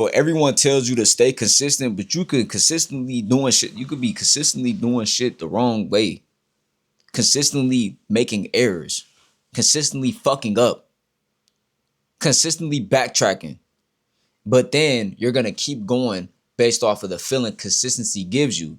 But everyone tells you to stay consistent, but you could consistently doing shit. You could be consistently doing shit the wrong way, consistently making errors, consistently fucking up, consistently backtracking. But then you're gonna keep going based off of the feeling consistency gives you.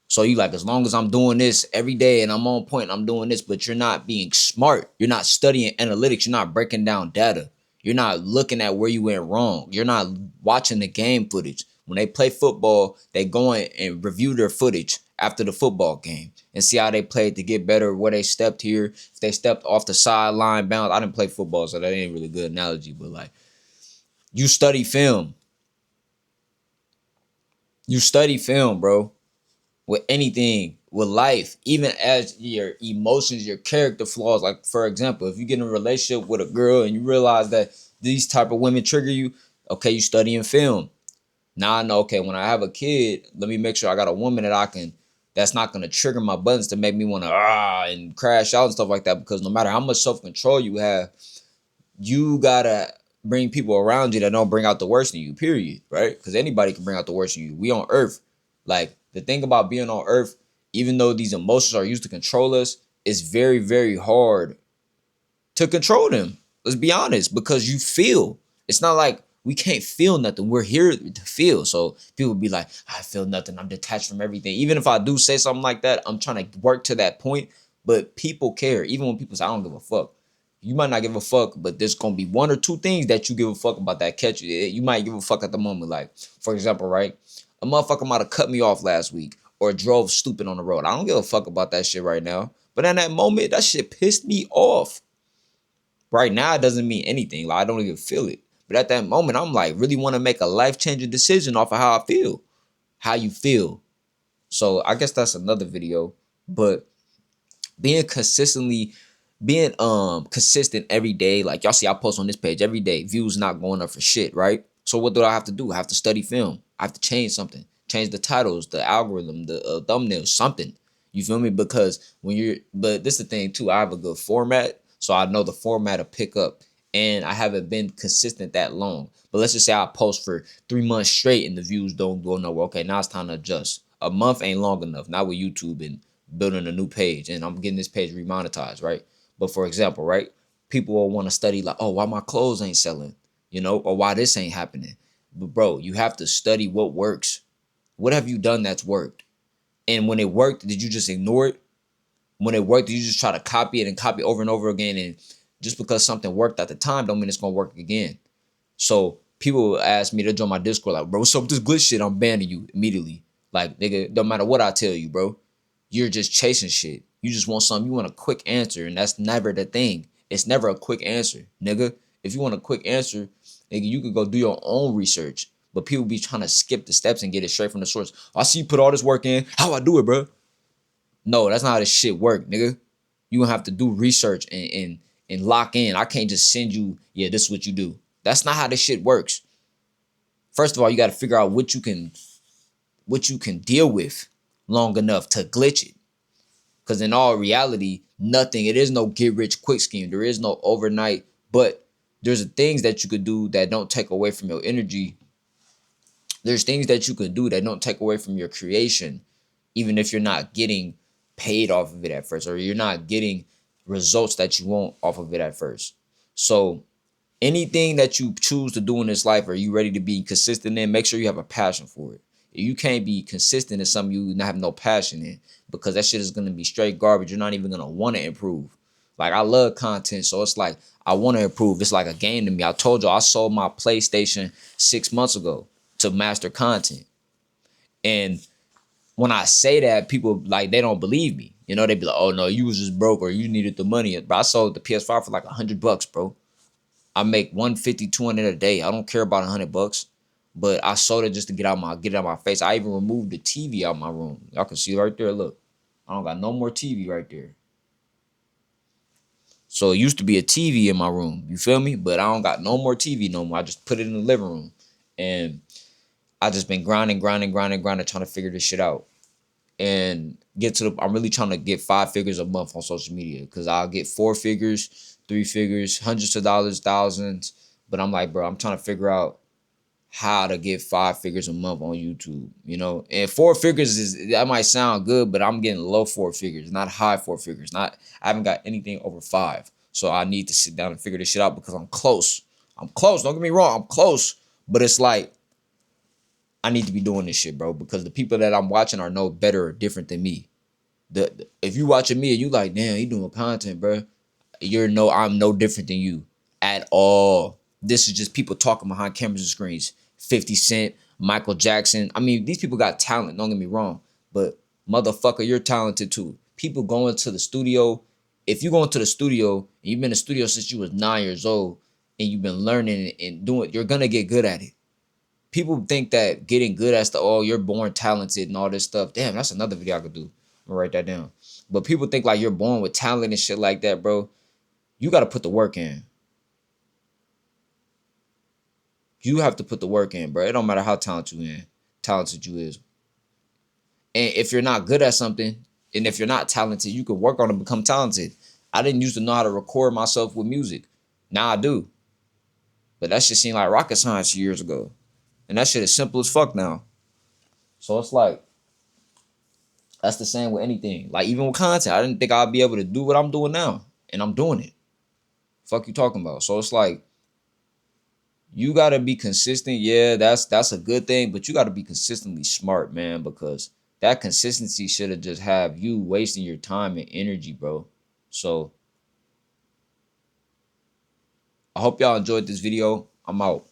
So you like, as long as I'm doing this every day and I'm on point, I'm doing this, but you're not being smart. You're not studying analytics. You're not breaking down data. You're not looking at where you went wrong. You're not watching the game footage. When they play football, they go in and review their footage after the football game and see how they played to get better, where they stepped here. If they stepped off the sideline bounce. I didn't play football, so that ain't really a good analogy, but like, you study film. You study film, bro. With anything, with life, even as your emotions, your character flaws. Like, for example, if you get in a relationship with a girl and you realize that these type of women trigger you, okay, you studying film. Now I know, okay, when I have a kid, let me make sure I got a woman that's not gonna trigger my buttons to make me want to and crash out and stuff like that. Because no matter how much self-control you have, you gotta bring people around you that don't bring out the worst in you, period, right? Because anybody can bring out the worst in you. We on earth. Like, the thing about being on earth, even though these emotions are used to control us, it's very, very hard to control them. Let's be honest, because you feel. It's not like we can't feel nothing. We're here to feel. So people be like, I feel nothing. I'm detached from everything. Even if I do say something like that, I'm trying to work to that point. But people care. Even when people say, I don't give a fuck. You might not give a fuck, but there's going to be one or two things that you give a fuck about that catch you. You might give a fuck at the moment. Like, for example, right? A motherfucker might have cut me off last week or drove stupid on the road. I don't give a fuck about that shit right now. But in that moment, that shit pissed me off. Right now, it doesn't mean anything. Like, I don't even feel it. But at that moment, I'm like, really want to make a life-changing decision off of how I feel. How you feel. So I guess that's another video. But being consistent every day. Like, y'all see, I post on this page every day. Views not going up for shit, right? So what do I have to do? I have to study film. I have to change something. Change the titles, the algorithm, the thumbnails, something. You feel me? Because but this is the thing too. I have a good format, so I know the format will pick up. And I haven't been consistent that long. But let's just say I post for 3 months straight and the views don't go nowhere. Okay, now it's time to adjust. A month ain't long enough. Not with YouTube and building a new page. And I'm getting this page remonetized, right? But for example, right, people will want to study like, oh, why my clothes ain't selling, or why this ain't happening. But bro, you have to study what works. What have you done that's worked? And when it worked, did you just ignore it? When it worked, did you just try to copy it and copy over and over again? And just because something worked at the time don't mean it's gonna work again. So people will ask me to join my Discord, like, bro, what's up with this glitch shit? I'm banning you immediately. Like, nigga, no matter what I tell you, bro, you're just chasing shit. You just want something. You want a quick answer, and that's never the thing. It's never a quick answer, nigga. If you want a quick answer, nigga, you could go do your own research. But people be trying to skip the steps and get it straight from the source. I see you put all this work in. How I do it, bro? No, that's not how this shit work, nigga. You gonna have to do research and lock in. I can't just send you, yeah, this is what you do. That's not how this shit works. First of all, you got to figure out what you can deal with long enough to glitch it. Because in all reality, nothing. It is no get rich quick scheme. There is no overnight. But there's things that you could do that don't take away from your energy. There's things that you could do that don't take away from your creation, even if you're not getting paid off of it at first, or you're not getting results that you want off of it at first. So anything that you choose to do in this life, are you ready to be consistent in? Make sure you have a passion for it. If you can't be consistent in something you not have no passion in, because that shit is going to be straight garbage. You're not even going to want to improve. Like, I love content, so it's like I want to improve. It's like a game to me. I told you I sold my PlayStation 6 months ago to master content. And when I say that, people, like, they don't believe me. They be like, oh no, you was just broke or you needed the money. But I sold the PS5 for like $100, bro. I make 150, 200 a day. I don't care about $100, but I sold it just to get it out my face. I even removed the TV out my room. Y'all can see right there. Look, I don't got no more TV right there. So it used to be a TV in my room. You feel me? But I don't got no more TV no more. I just put it in the living room, and I just been grinding, trying to figure this shit out. And I'm really trying to get 5 figures a month on social media, because I'll get 4 figures, 3 figures, hundreds of dollars, thousands. But I'm like, bro, I'm trying to figure out how to get 5 figures a month on YouTube, you know? And 4 figures that might sound good, but I'm getting low 4 figures, not high 4 figures. I haven't got anything over 5. So I need to sit down and figure this shit out because I'm close. I'm close. Don't get me wrong, I'm close. But it's like I need to be doing this shit, bro, because the people that I'm watching are no better or different than me. If you watching me and you like, damn, he doing content, bro. I'm no different than you at all. This is just people talking behind cameras and screens. 50 Cent, Michael Jackson. I mean, these people got talent, don't get me wrong. But motherfucker, you're talented too. People going to the studio. If you go into the studio and you've been in the studio since you was 9 years old and you've been learning and doing, you're gonna get good at it. People think that getting good at the you're born talented and all this stuff. Damn, that's another video I could do. I'm gonna write that down. But people think like you're born with talent and shit like that, bro. You got to put the work in. You have to put the work in, bro. It don't matter how talented you is. And if you're not good at something, and if you're not talented, you can work on it and become talented. I didn't used to know how to record myself with music. Now I do. But that shit seemed like rocket science years ago. And that shit is simple as fuck now. So it's like, that's the same with anything. Like even with content, I didn't think I'd be able to do what I'm doing now. And I'm doing it. Fuck you talking about? So it's like, you gotta be consistent. Yeah, that's a good thing, but you gotta be consistently smart, man, because that consistency should have just have you wasting your time and energy, bro. So I hope y'all enjoyed this video. I'm out.